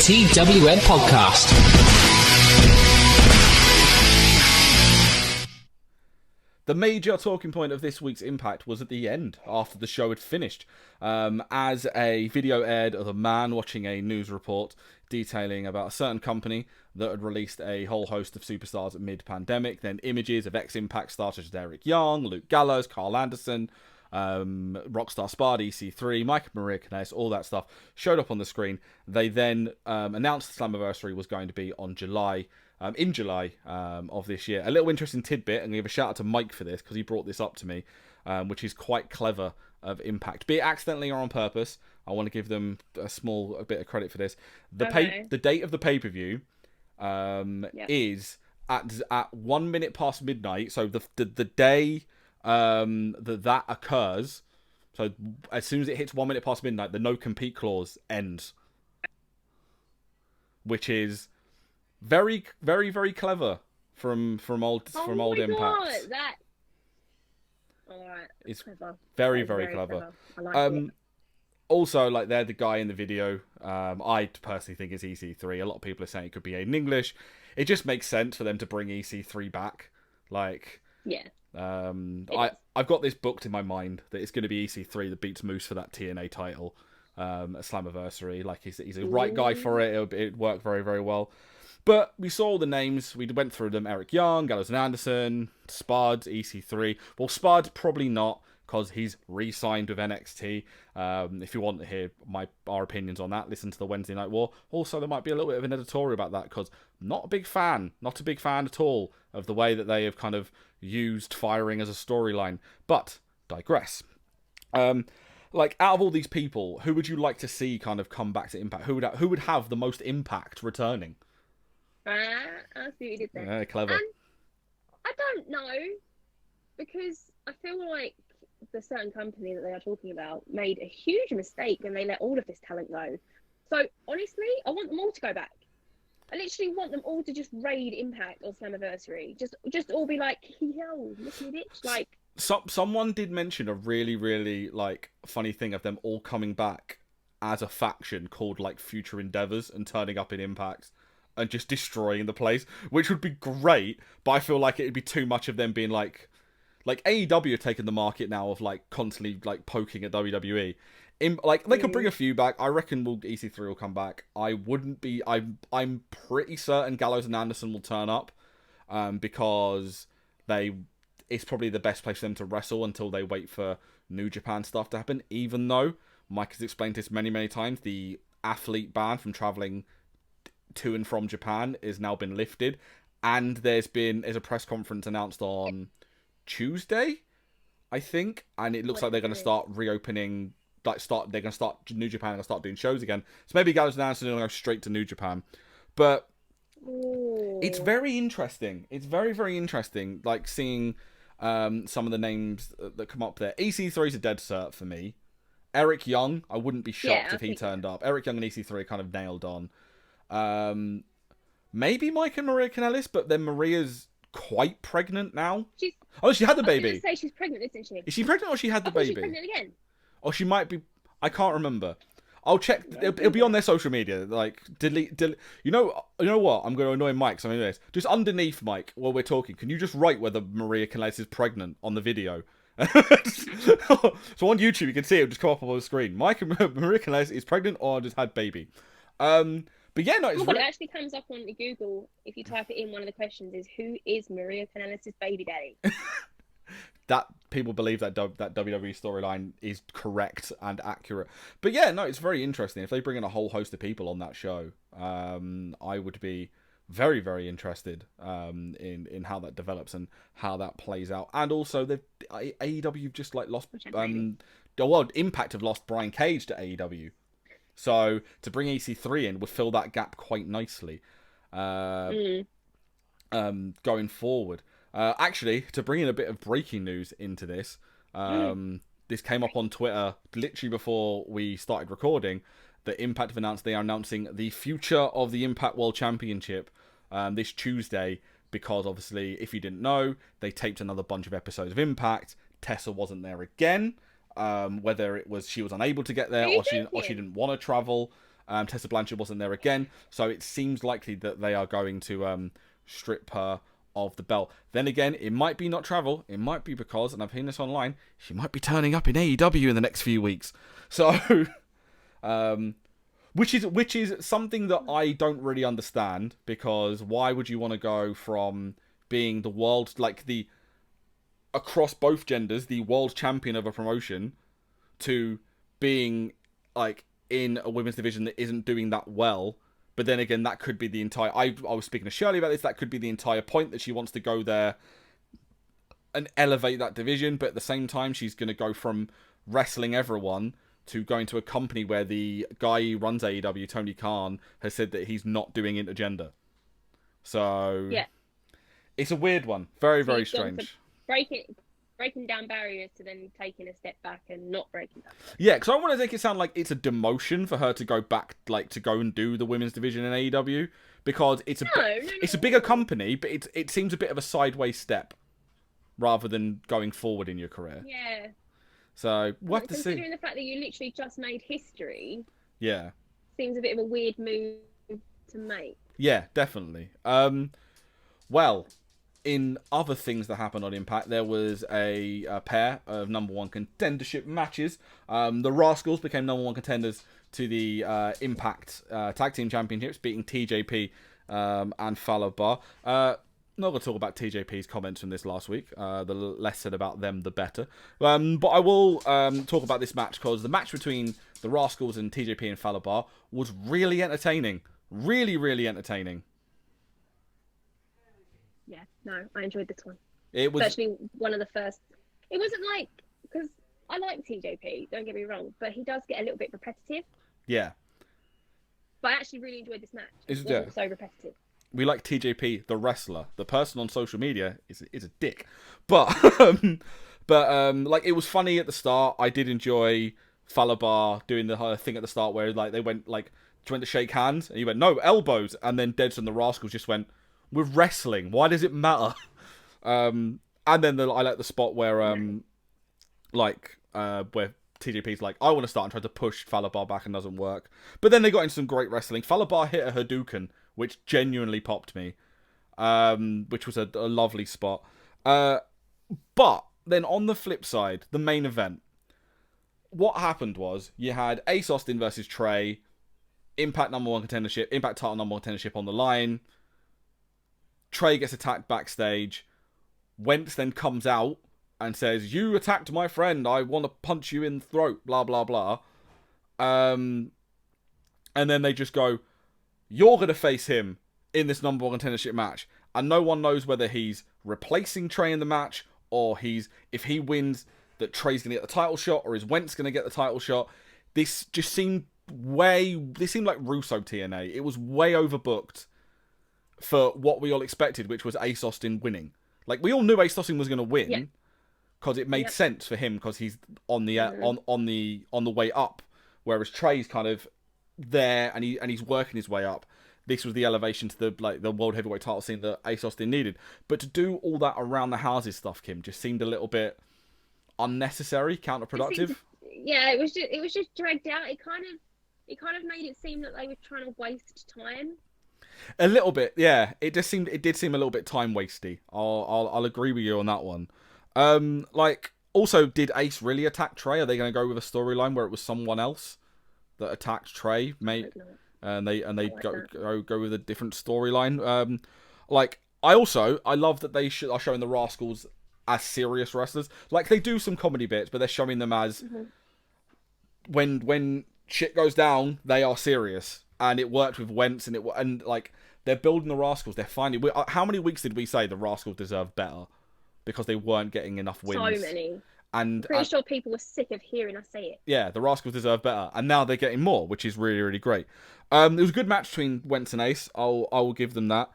TWN podcast. The major talking point of this week's Impact was at the end, after the show had finished, as a video aired of a man watching a news report detailing about a certain company that had released a whole host of superstars mid-pandemic, then images of ex-Impact stars such as Eric Young, Luke Gallows, Carl Anderson, Rockstar Spard, EC3, Mike and Maria Kanellis, all that stuff showed up on the screen. They then announced the Slammiversary was going to be on in July of this year. A little interesting tidbit, and I'm going to give a shout out to Mike for this because he brought this up to me, which is quite clever of Impact, be it accidentally or on purpose. I want to give them a bit of credit for this. The date of the pay-per-view is at 1 minute past midnight. So the day that occurs, so as soon as it hits 1 minute past midnight, the no compete clause ends, which is very, very, very clever from old Impact. It's clever. Very, very clever. I like it. Also, like, they're the guy in the video. I personally think it's EC3. A lot of people are saying it could be Aiden English. It just makes sense for them to bring EC3 back. Like, yeah. I've got this booked in my mind that it's going to be EC3 that beats Moose for that TNA title at Slammiversary. Like, he's a right guy for it. It worked very, very well. But we saw all the names. We went through them. Eric Young, Gallows and Anderson, Spud, EC3. Well, Spud, probably not, because he's re-signed with NXT. If you want to hear our opinions on that, listen to the Wednesday Night War. Also, there might be a little bit of an editorial about that, because not a big fan at all of the way that they have kind of used firing as a storyline. But, digress. Like, out of all these people, who would you like to see kind of come back to Impact? Who would have the most impact returning? I see what you did there. Yeah, clever. I don't know, because I feel like the certain company that they are talking about made a huge mistake when they let all of this talent go. So, honestly, I want them all to go back. I literally want them all to just raid Impact or Slammiversary. Just all be like, yo, listen, bitch. Like, someone did mention a really, really, like, funny thing of them all coming back as a faction called, like, Future Endeavors and turning up in Impact and just destroying the place, which would be great, but I feel like it'd be too much of them being like AEW have taken the market now of, like, constantly, like, poking at WWE. They could bring a few back. I reckon EC3 will come back. I'm pretty certain Gallows and Anderson will turn up, because it's probably the best place for them to wrestle until they wait for New Japan stuff to happen, even though Mike has explained this many, many times, the athlete ban from traveling to and from Japan has now been lifted, and there's a press conference announced on Tuesday, I think, and it looks like they're going to start reopening. New Japan are going to start doing shows again. So maybe Gallows and Anderson will go straight to New Japan, but it's very interesting. It's very, very interesting, like, seeing some of the names that come up there. EC3 is a dead cert for me. Eric Young, I wouldn't be shocked if he turned up. Eric Young and EC3 are kind of nailed on. Maybe Mike and Maria Kanellis, but then Maria's quite pregnant now. She had the baby. I was going to say she's pregnant, isn't she? Is she pregnant or she had the baby? She's pregnant again. Or she might be. I can't remember. I'll check. It'll be on their social media. Like, delete. You know what? I'm going to annoy Mike. So I'm doing this. Just underneath Mike while we're talking, can you just write whether Maria Kanellis is pregnant on the video? So on YouTube you can see it just come up on the screen. Mike and Maria Kanellis is pregnant or just had baby. But yeah, no, it actually comes up on Google if you type it in. One of the questions is, who is Maria Kanellis' baby daddy? That people believe that WWE storyline is correct and accurate. But yeah, no, it's very interesting. If they bring in a whole host of people on that show, I would be very, very interested in how that develops and how that plays out. And also, AEW just like lost. Impact have lost Brian Cage to AEW. So to bring EC3 in would fill that gap quite nicely going forward. Actually, to bring in a bit of breaking news into this, this came up on Twitter literally before we started recording, that Impact have announced they are announcing the future of the Impact World Championship this Tuesday, because obviously, if you didn't know, they taped another bunch of episodes of Impact. Tessa wasn't there again. Whether it was she was unable to get there or she didn't want to travel. Tessa Blanchard wasn't there again, so it seems likely that they are going to strip her of the belt. Then again, it might be not travel. It might be because, and I've seen this online, she might be turning up in AEW in the next few weeks. So, which is something that I don't really understand, because why would you want to go from being the world, like across both genders, the world champion of a promotion, to being like in a women's division that isn't doing that well? But then again, that could be the entire... I was speaking to Shirley about this. That could be the entire point, that she wants to go there and elevate that division. But at the same time, she's going to go from wrestling everyone to going to a company where the guy who runs AEW, Tony Khan, has said that he's not doing intergender. So... yeah. It's a weird one. Very, very strange. Breaking down barriers to then taking a step back and not breaking down. Yeah, because I want to make it sound like it's a demotion for her to go back, like to go and do the women's division in AEW, because it's it's a bigger company, but it seems a bit of a sideways step rather than going forward in your career. Yeah. So we'll have to see. Considering the fact that you literally just made history. Yeah. Seems a bit of a weird move to make. Yeah, definitely. Well, in other things that happened on Impact, there was a pair of number one contendership matches. The Rascals became number one contenders to the Impact Tag Team Championships, beating TJP and Fallah Bahh. Not going to talk about TJP's comments from this last week. The less said about them, the better. But I will talk about this match, because the match between the Rascals and TJP and Fallah Bahh was really entertaining. Really, really entertaining. Yeah, no, I enjoyed this one. It was actually one of the first. It wasn't like, because I like TJP, don't get me wrong, but he does get a little bit repetitive. Yeah. But I actually really enjoyed this match. It wasn't so repetitive. We like TJP, the wrestler. The person on social media is a dick. But like, it was funny at the start. I did enjoy Fallah Bahh doing the thing at the start where like they went to shake hands, and he went, no, elbows, and then Deds and the Rascals just went, we're wrestling, why does it matter? And then I like the spot where where TJP's like, I want to start, and tried to push Fallah Bahh back and doesn't work. But then they got into some great wrestling. Fallah Bahh hit a Hadouken, which genuinely popped me, which was a lovely spot. But then on the flip side, the main event, what happened was you had Ace Austin versus Trey, Impact number one contendership, Impact title number one contendership on the line. Trey gets attacked backstage. Wentz then comes out and says, you attacked my friend, I want to punch you in the throat, blah, blah, blah. And then they just go, you're going to face him in this number one contendership match. And no one knows whether he's replacing Trey in the match, or if he wins, that Trey's going to get the title shot, or is Wentz going to get the title shot. This just seemed like Russo TNA. It was way overbooked for what we all expected, which was Ace Austin winning. Like, we all knew Ace Austin was going to win, because it made sense for him, because he's on the on the way up, whereas Trey's kind of there and he's working his way up. This was the elevation to the world heavyweight title scene that Ace Austin needed. But to do all that around the houses stuff, Kim, just seemed a little bit unnecessary, counterproductive. It was just dragged out. It kind of made it seem that they were trying to waste time. A little bit, yeah. It did seem a little bit time wasty. I'll agree with you on that one. Also, did Ace really attack Trey? Are they going to go with a storyline where it was someone else that attacked Trey, mate? And they go with a different storyline. I love that they are showing the Rascals as serious wrestlers. Like, they do some comedy bits, but they're showing them as when shit goes down, they are serious. And it worked with Wentz, and they're building the Rascals. They're finally. How many weeks did we say the Rascals deserve better because they weren't getting enough wins? So many. And pretty sure people were sick of hearing us say it. Yeah, the Rascals deserve better, and now they're getting more, which is really, really great. It was a good match between Wentz and Ace. I will give them that.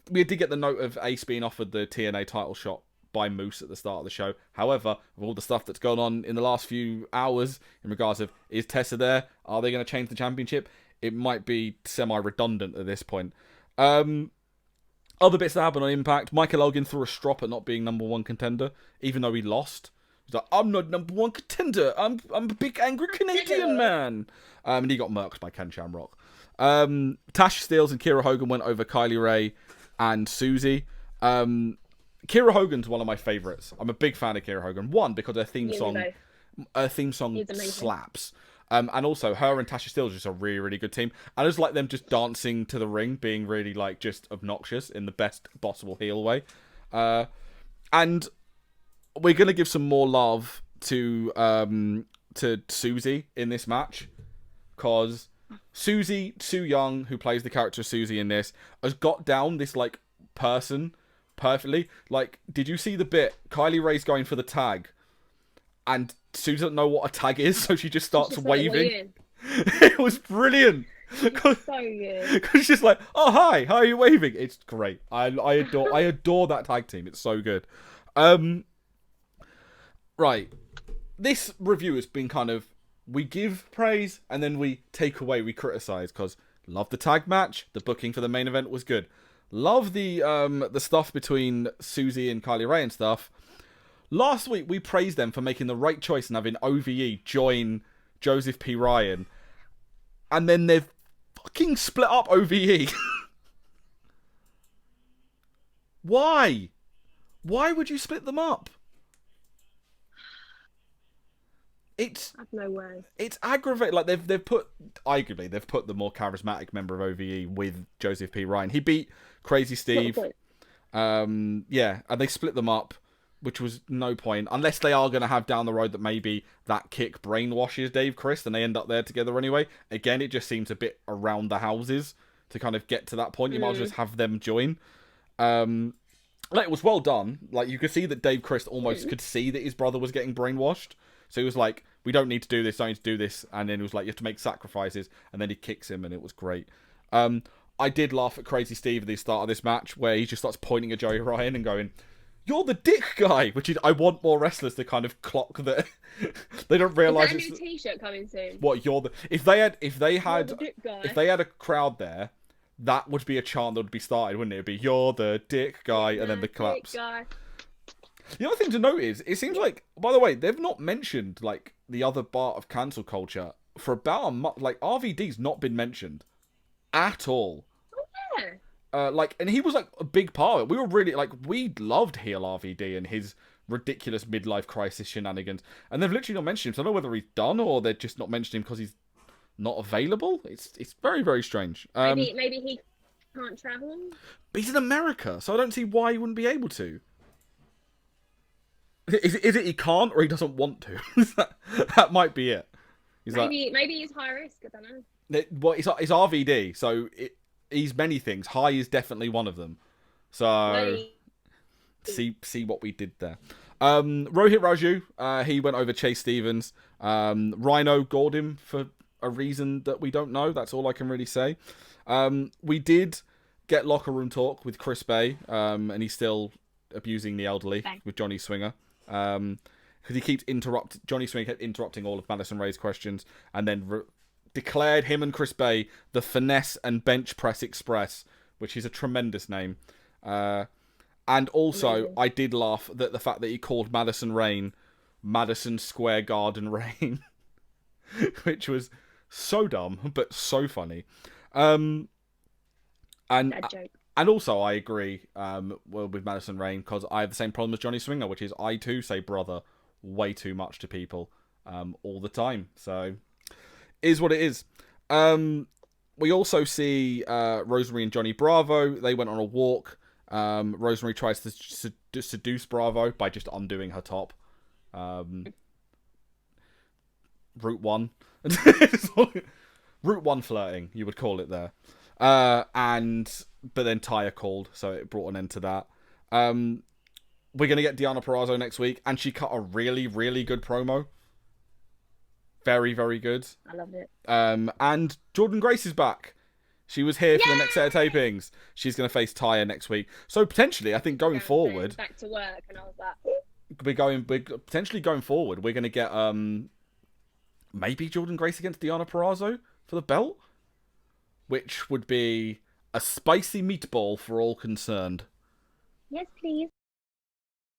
We did get the note of Ace being offered the TNA title shot by Moose at the start of the show. However, with all the stuff that's gone on in the last few hours in regards of, is Tessa there? Are they going to change the championship? It might be semi-redundant at this point. Other bits that happened on Impact. Michael Elgin threw a strop at not being number one contender, even though he lost. He's like, I'm not number one contender. I'm a big angry Canadian man. And he got murked by Ken Shamrock. Tasha Steelz and Kira Hogan went over Kylie Ray and Susie. Kira Hogan's one of my favourites. I'm a big fan of Kira Hogan. One, because her theme song slaps. And also, her and Tasha Steelz are just a really, really good team. I just like them just dancing to the ring, being really, like, just obnoxious in the best possible heel way. And we're going to give some more love to Susie in this match. Because Susie, Sue Young, who plays the character of Susie in this, has got down this, like, person perfectly. Like, did you see the bit? Kylie Ray's going for the tag. And Sue doesn't know what a tag is, so she just starts waving. It was brilliant. So good. Because she's like, oh, hi, how are you waving? It's great. I adore that tag team. It's so good. Right. This review has been kind of, we give praise and then we take away, we criticize, because love the tag match. The booking for the main event was good. Love the stuff between Susie and Kylie Ray and stuff. Last week, we praised them for making the right choice and having OVE join Joseph P. Ryan. And then they've fucking split up OVE. Why? Why would you split them up? I have no words. It's aggravating. Like they've put the more charismatic member of OVE with Joseph P. Ryan. He beat Crazy Steve. And they split them up, which was no point, unless they are going to have down the road that maybe that kick brainwashes Dave Crist and they end up there together anyway. Again, it just seems a bit around the houses to kind of get to that point. You might as well just have them join. It was well done. Like, you could see that Dave Crist almost could see that his brother was getting brainwashed. So he was like, we don't need to do this, don't need to do this. And then he was like, you have to make sacrifices. And then he kicks him and it was great. I did laugh at Crazy Steve at the start of this match where he just starts pointing at Joey Ryan and going, you're the dick guy, which is, I want more wrestlers to kind of clock that. They don't realise it's a new T-shirt coming soon. What, you're the, if they had a crowd there, that would be a chant that would be started, wouldn't it? It'd be, you're the dick guy, and then the claps. The other thing to note is, it seems like, by the way, they've not mentioned, like, the other part of cancel culture for about a month. Like, RVD's not been mentioned at all. Oh, yeah. And he was, like, a big part of it. We were really, like, we loved heel RVD and his ridiculous midlife crisis shenanigans. And they've literally not mentioned him. So I don't know whether he's done or they're just not mentioning him because he's not available. It's very, very strange. Maybe he can't travel? But he's in America, so I don't see why he wouldn't be able to. Is it he can't or he doesn't want to? That might be it. Maybe he's high risk, I don't know. Well, it's RVD, so he's many things. High is definitely one of them. So see what we did there. Rohit Raju, he went over Chase Stevens. Rhino gored him for a reason that we don't know. That's all I can really say. We did get locker room talk with Chris Bay, and he's still abusing the elderly with Johnny Swinger. Because he keeps Johnny Swinger kept interrupting all of Madison Ray's questions, and then declared him and Chris Bay the Finesse and Bench Press Express, which is a tremendous name. And also, amazing. I did laugh at the fact that he called Madison Rain Madison Square Garden Rain, which was so dumb but so funny. And also, I agree with Madison Rain, because I have the same problem as Johnny Swinger, which is I too say brother way too much to people all the time. So, is what it is. We also see Rosemary and Johnny Bravo. They went on a walk. Rosemary tries to seduce Bravo by just undoing her top. Route 1. Route 1 flirting, you would call it there. But then Taya called, so it brought an end to that. We're going to get Deonna Purrazzo next week, and she cut a really, really good promo. Very, very good. I loved it. And Jordan Grace is back. She was here for the next set of tapings. She's going to face Taya next week. So potentially, I think going forward... Back to work, and I was like... We're potentially going forward, we're going to get maybe Jordan Grace against Deonna Purrazzo for the belt, which would be a spicy meatball for all concerned. Yes, please.